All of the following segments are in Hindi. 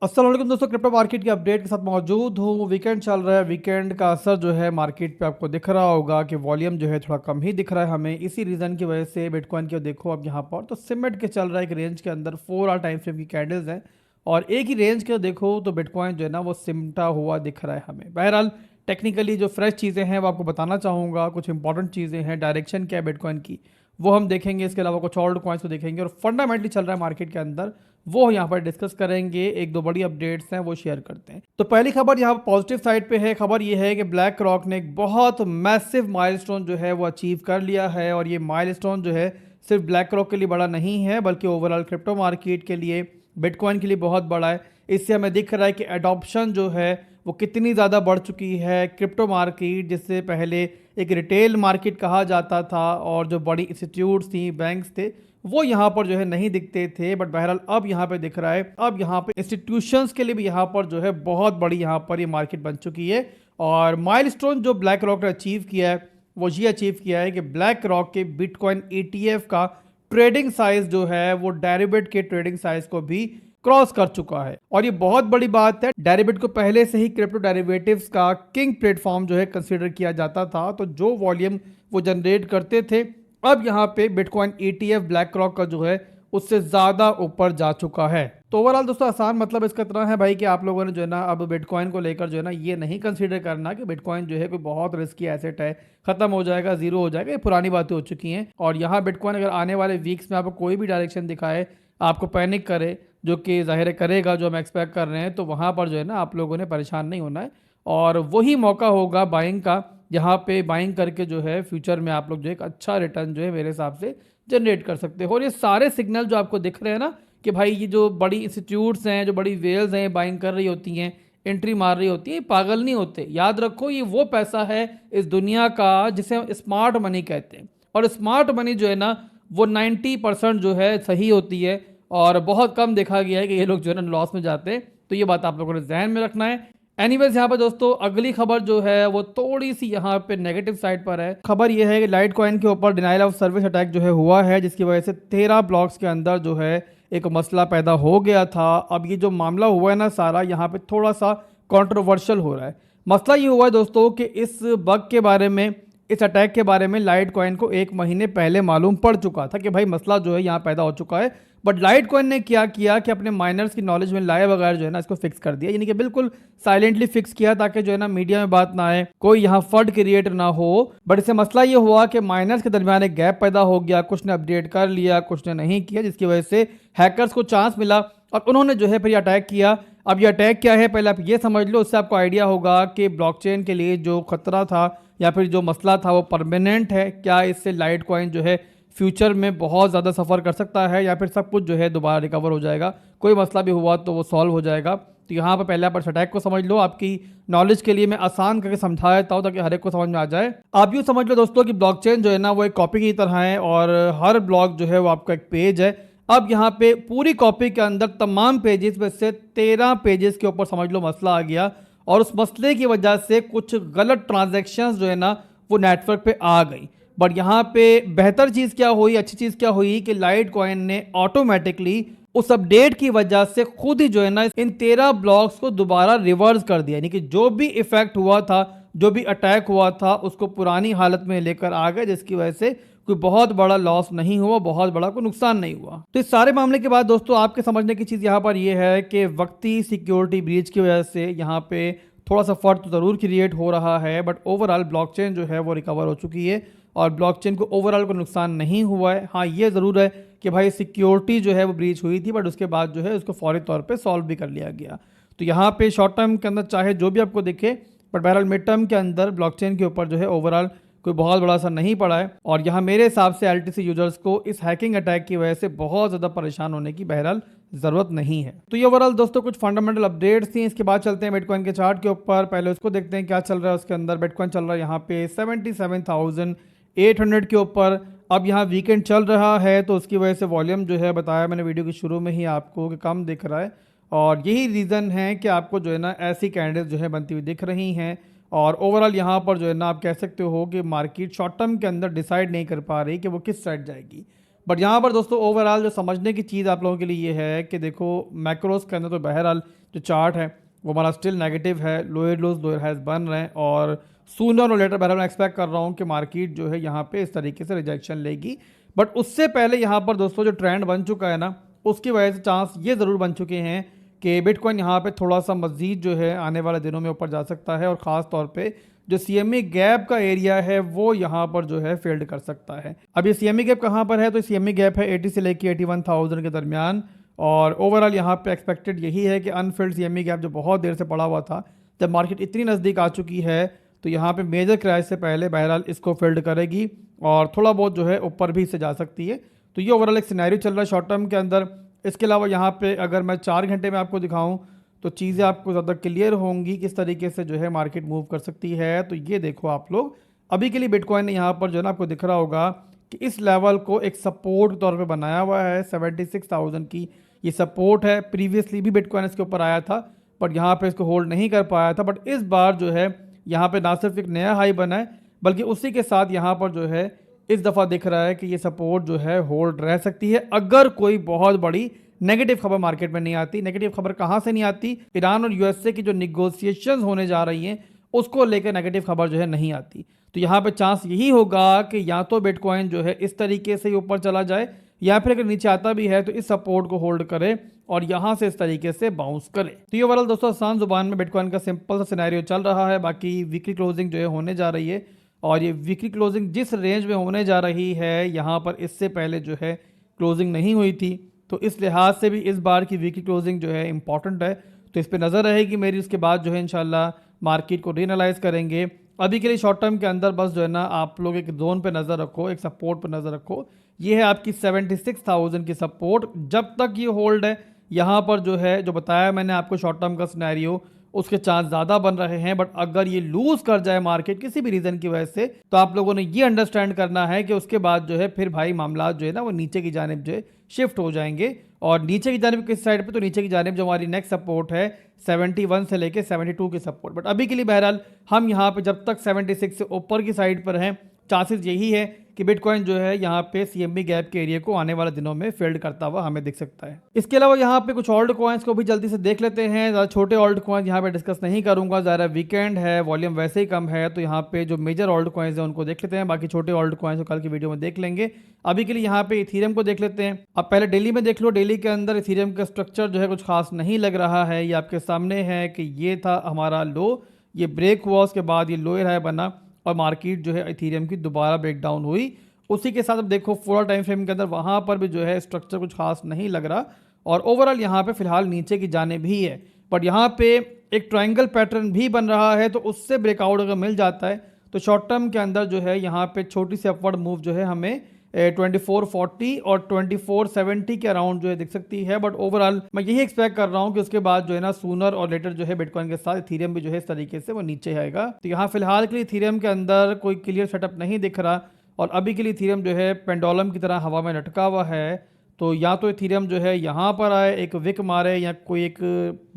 अस्सलाम वालेकुम दोस्तों, क्रिप्टो मार्केट के अपडेट के साथ मौजूद हूँ। वीकेंड चल रहा है, वीकेंड का असर जो है मार्केट पे आपको दिख रहा होगा कि वॉल्यूम जो है थोड़ा कम ही दिख रहा है हमें। इसी रीज़न की वजह से बिटकॉइन के देखो अब यहाँ पर तो सिमट के चल रहा है एक रेंज के अंदर। 4 आवर टाइम फ्रेम की कैंडल्स हैं और एक ही रेंज के देखो तो बिटकॉइन जो है ना वो सिमटा हुआ दिख रहा है हमें। बहरहाल टेक्निकली जो फ्रेश चीज़ें हैं वो आपको बताना चाहूँगा, कुछ इंपॉर्टेंट चीज़ें हैं, डायरेक्शन क्या है बिटकॉइन की वो हम देखेंगे। इसके अलावा कुछ और कॉइन्स को देखेंगे और फंडामेंटली चल रहा है मार्केट के अंदर वो यहाँ पर डिस्कस करेंगे। एक दो बड़ी अपडेट्स हैं वो शेयर करते हैं। तो पहली खबर यहाँ पॉजिटिव साइड पे है। खबर ये है कि ब्लैक रॉक ने एक बहुत मैसिव माइलस्टोन जो है वो अचीव कर लिया है और ये माइलस्टोन जो है सिर्फ ब्लैक रॉक के लिए बड़ा नहीं है बल्कि ओवरऑल क्रिप्टो मार्केट के लिए, बिटकॉइन के लिए बहुत बड़ा है। इससे हमें दिख रहा है कि एडॉप्शन जो है वो कितनी ज़्यादा बढ़ चुकी है। क्रिप्टो मार्केट जिससे पहले एक रिटेल मार्केट कहा जाता था और जो बड़ी इंस्टीट्यूट्स थी, बैंक्स थे, वो यहाँ पर जो है नहीं दिखते थे, बट बहरहाल अब यहाँ पे दिख रहा है। अब यहाँ पे इंस्टीट्यूशंस के लिए भी यहाँ पर जो है बहुत बड़ी यहाँ पर ये मार्केट बन चुकी है। और माइलस्टोन जो ब्लैक रॉक ने अचीव किया है वो ये अचीव किया है कि ब्लैक रॉक के बिटकॉइन ETF का ट्रेडिंग साइज जो है वो डेरिवेट के ट्रेडिंग साइज को भी क्रॉस कर चुका है। और ये बहुत बड़ी बात है। डेरिवेट को पहले से ही क्रिप्टो डेरिवेटिव्स का किंग प्लेटफॉर्म जो है कंसीडर किया जाता था, तो जो वॉल्यूम वो जनरेट करते थे अब यहाँ पे बिटकॉइन ETF ब्लैक रॉक का जो है उससे ज्यादा ऊपर जा चुका है। तो ओवरऑल दोस्तों आसान मतलब इसका इतना है भाई कि आप लोगों ने जो है ना अब बिटकॉइन को लेकर जो है ना ये नहीं कंसीडर करना कि बिटकॉइन जो है कोई बहुत रिस्की एसेट है, खत्म हो जाएगा, जीरो हो जाएगा। ये पुरानी बातें हो चुकी हैं। और यहाँ बिटकॉइन अगर आने वाले वीक्स में आपको कोई भी डायरेक्शन दिखाए, आपको पैनिक करे, जो कि जाहिर करेगा, जो हम एक्सपेक्ट कर रहे हैं, तो वहाँ पर जो है ना आप लोगों ने परेशान नहीं होना है और वही मौका होगा बाइंग का, यहाँ पे बाइंग करके जो है फ्यूचर में आप लोग जो एक अच्छा रिटर्न जो है मेरे हिसाब से जनरेट कर सकते हो। और ये सारे सिग्नल जो आपको दिख रहे हैं ना कि भाई ये जो बड़ी इंस्टीट्यूट्स हैं, जो बड़ी वेल्स हैं, बाइंग कर रही होती हैं, एंट्री मार रही होती है, पागल नहीं होते। याद रखो ये वो पैसा है इस दुनिया का जिसे हम स्मार्ट मनी कहते हैं। और स्मार्ट मनी जो है ना वो 90% जो है सही होती है और बहुत कम देखा गया है कि ये लोग जो है ना लॉस में जाते हैं। तो ये बात आप लोगों ने ध्यान में रखना है। एनीवेज यहाँ पर दोस्तों अगली खबर जो है वो थोड़ी सी यहाँ पे नेगेटिव साइड पर है। खबर ये है कि लाइट कॉइन के ऊपर डिनाइल ऑफ सर्विस अटैक जो है हुआ है, जिसकी वजह से 13 ब्लॉक्स के अंदर जो है एक मसला पैदा हो गया था। अब ये जो मामला हुआ है ना सारा, यहाँ पे थोड़ा सा कंट्रोवर्शियल हो रहा है। मसला ये हुआ है दोस्तों कि इस बग के बारे में, इस अटैक के बारे में लाइट कॉइन को 1 महीने पहले मालूम पड़ चुका था कि भाई मसला जो है यहाँ पैदा हो चुका है। बट लाइट कॉइन ने क्या किया कि अपने माइनर्स की नॉलेज में लाए बगैर जो है ना इसको फिक्स कर दिया, यानी कि बिल्कुल साइलेंटली फिक्स किया ताकि जो है ना मीडिया में बात ना आए, कोई यहाँ फर्ड क्रिएट ना हो। बट इससे मसला ये हुआ कि माइनर्स के दरमियान एक गैप पैदा हो गया, कुछ ने अपडेट कर लिया, कुछ ने नहीं किया, जिसकी वजह से हैकर्स को चांस मिला और उन्होंने जो है फिर अटैक किया। अब ये अटैक क्या है पहले आप ये समझ लो, उससे आपको आइडिया होगा कि ब्लॉकचेन के लिए जो खतरा था या फिर जो मसला था वो परमानेंट है। क्या इससे लाइट कॉइन जो है फ्यूचर में बहुत ज़्यादा सफ़र कर सकता है या फिर सब कुछ जो है दोबारा रिकवर हो जाएगा, कोई मसला भी हुआ तो वो सॉल्व हो जाएगा। तो यहाँ पर पहले आप इस अटैक को समझ लो। आपकी नॉलेज के लिए मैं आसान करके समझा देता हूँ ताकि हर एक को समझ में आ जाए। आप यूँ समझ लो दोस्तों कि ब्लॉकचेन जो है ना वो एक कॉपी की तरह है और हर ब्लॉक जो है वो आपका एक पेज है। अब यहाँ पे पूरी कॉपी के अंदर तमाम पेजेस में से 13 पेजेस के ऊपर समझ लो मसला आ गया और उस मसले की वजह से कुछ गलत ट्रांजैक्शंस जो है ना वो नेटवर्क पे आ गई। बट यहाँ पे बेहतर चीज़ क्या हुई, अच्छी चीज़ क्या हुई कि लाइट कॉइन ने ऑटोमेटिकली उस अपडेट की वजह से खुद ही जो है ना इन 13 ब्लॉक्स को दोबारा रिवर्स कर दिया, यानी कि जो भी इफेक्ट हुआ था, जो भी अटैक हुआ था, उसको पुरानी हालत में लेकर आ गए, जिसकी वजह से कोई बहुत बड़ा लॉस नहीं हुआ, बहुत बड़ा कोई नुकसान नहीं हुआ। तो इस सारे मामले के बाद दोस्तों आपके समझने की चीज़ यहाँ पर यह है कि वक्ती सिक्योरिटी ब्रीच की वजह से यहाँ पे थोड़ा सा फर्क तो ज़रूर क्रिएट हो रहा है, बट ओवरऑल ब्लॉकचेन जो है वो रिकवर हो चुकी है और ब्लॉकचेन को ओवरऑल को नुकसान नहीं हुआ है। हाँ ये ज़रूर है कि भाई सिक्योरिटी जो है वो ब्रीच हुई थी, बट उसके बाद जो है उसको फौरी तौर पे सॉल्व भी कर लिया गया। तो यहाँ पे शॉर्ट टर्म के अंदर चाहे जो भी आपको दिखे, बट बहरहाल मिड टर्म के अंदर ब्लॉकचेन के ऊपर जो है ओवरऑल कोई बहुत बड़ा असर नहीं पड़ा है। और यहाँ मेरे हिसाब से LTC यूजर्स को इस हैकिंग अटैक की वजह से बहुत ज़्यादा परेशान होने की बहरहाल ज़रूरत नहीं है। तो ये ओवरऑल दोस्तों कुछ फंडामेंटल अपडेट्स थी। इसके बाद चलते हैं बिटकॉइन के चार्ट के ऊपर। पहले उसको देखते हैं क्या चल रहा है। उसके अंदर बिटकॉइन चल रहा है यहाँ पे 77,800 के ऊपर। अब यहाँ वीकेंड चल रहा है तो उसकी वजह से वॉल्यूम जो है बताया मैंने वीडियो के शुरू में ही आपको कि कम दिख रहा है और यही रीज़न है कि आपको जो है ना ऐसी कैंडल्स जो है बनती हुई दिख रही हैं। और ओवरऑल यहाँ पर जो है ना आप कह सकते हो कि मार्केट शॉर्ट टर्म के अंदर डिसाइड नहीं कर पा रही कि वो किस साइड जाएगी। बट यहाँ पर दोस्तों ओवरऑल जो समझने की चीज़ आप लोगों के लिए ये है कि देखो मैक्रोस के अंदर तो बहरहाल जो चार्ट है वो हमारा स्टिल नेगेटिव है, लोअर लोज लोअर हाइज बन रहे हैं और सूनर और लेटर बहरहाल मैं एक्सपेक्ट कर रहा हूँ कि मार्केट जो है यहाँ पे इस तरीके से रिजेक्शन लेगी। बट उससे पहले यहाँ पर दोस्तों जो ट्रेंड बन चुका है ना, उसकी वजह से चांस ये ज़रूर बन चुके हैं कि बिटकॉइन यहाँ पे थोड़ा सा मज़ीद जो है आने वाले दिनों में ऊपर जा सकता है और ख़ास तौर पे जो सीएमई गैप का एरिया है वो यहाँ पर जो है फेल्ड कर सकता है। अब ये सीएमई गैप कहाँ पर है, तो सीएमई गैप है 80 से लेके 81,000 के दरमियान और ओवरऑल यहाँ पे एक्सपेक्टेड यही है कि अनफिल्ड सीएमई गैप जो बहुत देर से पड़ा हुआ था, जब मार्केट इतनी नज़दीक आ चुकी है तो यहाँ पे मेजर क्रैश से पहले बहरहाल इसको फिल्ड करेगी और थोड़ा बहुत जो है ऊपर भी इससे जा सकती है। तो ये ओवरऑल एक सिनेरियो चल रहा है शॉर्ट टर्म के अंदर। इसके अलावा यहाँ पे अगर मैं 4 घंटे में आपको दिखाऊं तो चीज़ें आपको ज़्यादा क्लियर होंगी किस तरीके से जो है मार्केट मूव कर सकती है। तो ये देखो आप लोग, अभी के लिए बिटकॉइन ने यहाँ पर जो है ना आपको दिख रहा होगा कि इस लेवल को एक सपोर्ट के तौर पे बनाया हुआ है। 76,000 की ये सपोर्ट है। प्रीवियसली भी बिटकॉइन इसके ऊपर आया था बट यहाँ पे इसको होल्ड नहीं कर पाया था, बट इस बार जो है यहाँ पे ना सिर्फ एक नया हाई बना है बल्कि उसी के साथ यहाँ पर जो है इस दफ़ा दिख रहा है कि ये सपोर्ट जो है होल्ड रह सकती है अगर कोई बहुत बड़ी नेगेटिव खबर मार्केट में नहीं आती। नेगेटिव खबर कहाँ से नहीं आती, ईरान और यूएसए की जो निगोशिएशंस होने जा रही हैं उसको लेकर नेगेटिव खबर जो है नहीं आती। तो यहाँ पे चांस यही होगा कि या तो बिटकॉइन जो है इस तरीके से ऊपर चला जाए या फिर अगर नीचे आता भी है तो इस सपोर्ट को होल्ड करे और यहाँ से इस तरीके से बाउंस करे। तो ये ओवरऑल दोस्तों आसान जुबान में बिटकॉइन का सिंपल सा सिनेरियो चल रहा है। बाकी वीकली क्लोजिंग जो है होने जा रही है और ये वीकली क्लोजिंग जिस रेंज में होने जा रही है यहाँ पर इससे पहले जो है क्लोजिंग नहीं हुई थी, तो इस लिहाज से भी इस बार की वीकली क्लोजिंग जो है इंपॉर्टेंट है। तो इस पर नज़र रहेगी मेरी। उसके बाद जो है इंशाल्लाह मार्केट को रीएनालाइज करेंगे। अभी के लिए शॉर्ट टर्म के अंदर बस जो है ना आप लोग एक जोन पे नज़र रखो, एक सपोर्ट पे नज़र रखो। ये है आपकी 76,000 की सपोर्ट। जब तक ये होल्ड है यहाँ पर जो है जो बताया मैंने आपको शॉर्ट टर्म का सिनेरियो, उसके चांस ज़्यादा बन रहे हैं। बट अगर ये लूज कर जाए मार्केट किसी भी रीज़न की वजह से तो आप लोगों ने ये अंडरस्टैंड करना है कि उसके बाद जो है फिर भाई मामला जो है ना वो नीचे की जानिब जो है शिफ्ट हो जाएंगे। और नीचे की जानिब किस साइड पे, तो नीचे की जानिब जो हमारी नेक्स्ट सपोर्ट है 71 से लेके 72 की सपोर्ट। बट अभी के लिए बहरहाल हम यहाँ पे जब तक 76 से ऊपर की साइड पर हैं, चांसेस यही है कि बिटकॉइन जो है यहाँ पे सीएमबी गैप के एरिया को आने वाले दिनों में फेल्ड करता हुआ हमें दिख सकता है। इसके अलावा यहाँ पे कुछ ऑल्ट कॉइन्स को भी जल्दी से देख लेते हैं। ज़्यादा छोटे ऑल्ट कॉइन्स यहाँ पे डिस्कस नहीं करूंगा, ज़्यादा वीकेंड है, वॉल्यूम वैसे ही कम है, तो यहाँ पे जो मेजर ऑल्ट कॉइन्स हैं उनको देख लेते हैं। बाकी छोटे ऑल्ट कॉइन्स को कल की वीडियो में देख लेंगे। अभी के लिए यहाँ पे इथीरियम को देख लेते हैं। अब पहले डेली में देख लो। डेली के अंदर इथीरियम का स्ट्रक्चर जो है कुछ खास नहीं लग रहा है। ये आपके सामने है कि ये था हमारा लो, ये ब्रेक हुआ, उसके बाद ये लोअर हाई बना और मार्केट जो है इथीरियम की दोबारा ब्रेकडाउन हुई। उसी के साथ अब देखो फुल टाइम फ्रेम के अंदर वहाँ पर भी जो है स्ट्रक्चर कुछ खास नहीं लग रहा और ओवरऑल यहाँ पे फिलहाल नीचे की जाने भी है। बट यहाँ पे एक ट्रायंगल पैटर्न भी बन रहा है, तो उससे ब्रेकआउट अगर मिल जाता है तो शॉर्ट टर्म के अंदर जो है यहाँ पे छोटी सी अपवर्ड मूव जो है हमें 2440 और 2470 के अराउंड जो है दिख सकती है। बट ओवरऑल मैं यही एक्सपेक्ट कर रहा हूँ कि उसके बाद जो है ना सूनर और लेटर जो है बिटकॉइन के साथ इथीरियम भी जो है इस तरीके से वो नीचे आएगा। तो यहाँ फिलहाल के लिए इथीरियम के अंदर कोई क्लियर सेटअप नहीं दिख रहा और अभी के लिए इथीरियम जो है पेंडुलम की तरह हवा में लटका हुआ है। तो या तो इथीरियम जो है यहाँ पर आए, एक विक मारे या कोई एक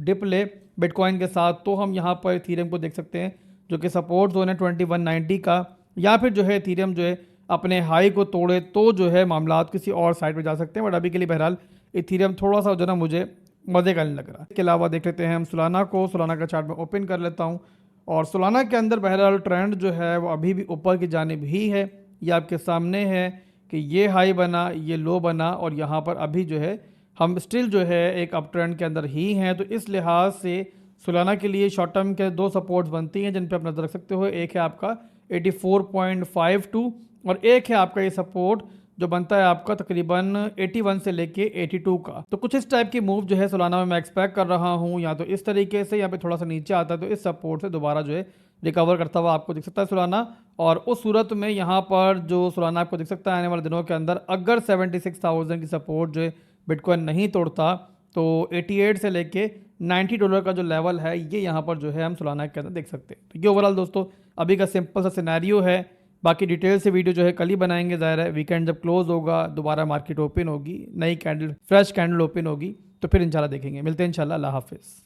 डिप ले बिटकॉइन के साथ, तो हम यहाँ पर इथीरियम को देख सकते हैं जो कि सपोर्ट जोन है 2190 का, या फिर जो है इथीरियम जो है अपने हाई को तोड़े तो जो है मामला किसी और साइड पर जा सकते हैं। बट अभी के लिए बहरहाल इथीरियम थोड़ा सा जो है ना मुझे मज़े का नहीं लग रहा। इसके अलावा देख लेते हैं हम सोलाना को। सोलाना का चार्ट में ओपन कर लेता हूँ और सोलाना के अंदर बहरहाल ट्रेंड जो है वो अभी भी ऊपर की जानिब ही है। ये आपके सामने है कि ये हाई बना, ये लो बना और यहाँ पर अभी जो है हम स्टिल जो है एक अप ट्रेंड के अंदर ही हैं। तो इस लिहाज से सोलाना के लिए शॉर्ट टर्म के दो सपोर्ट्स बनती हैं जिन पे आप नज़र रख सकते हो। एक है आपका 84.52 और एक है आपका ये सपोर्ट जो बनता है आपका तकरीबन 81 से लेके 82 का। तो कुछ इस टाइप की मूव जो है सोलाना में मैं एक्सपेक्ट कर रहा हूँ, या तो इस तरीके से या फिर थोड़ा सा नीचे आता है तो इस सपोर्ट से दोबारा जो है रिकवर करता हुआ आपको दिख सकता है सोलाना। और उस सूरत में यहाँ पर जो सोलाना आपको दिख सकता है आने वाले दिनों के अंदर, अगर 76,000 की सपोर्ट जो है बिटकॉइन नहीं तोड़ता तो 88 से लेके $90 का जो लेवल है ये यहाँ पर जो है हम सोलाना के अंदर देख सकते हैं। तो ये ओवरऑल दोस्तों अभी का सिंपल सा सिनेरियो है। बाकी डिटेल से वीडियो जो है कल ही बनाएंगे। ज़ाहिर है वीकेंड जब क्लोज होगा दोबारा मार्केट ओपन होगी, नई कैंडल फ्रेश कैंडल ओपन होगी तो फिर इंशाल्लाह देखेंगे। मिलते हैं इंशाल्लाह। अल्लाह हाफिज़।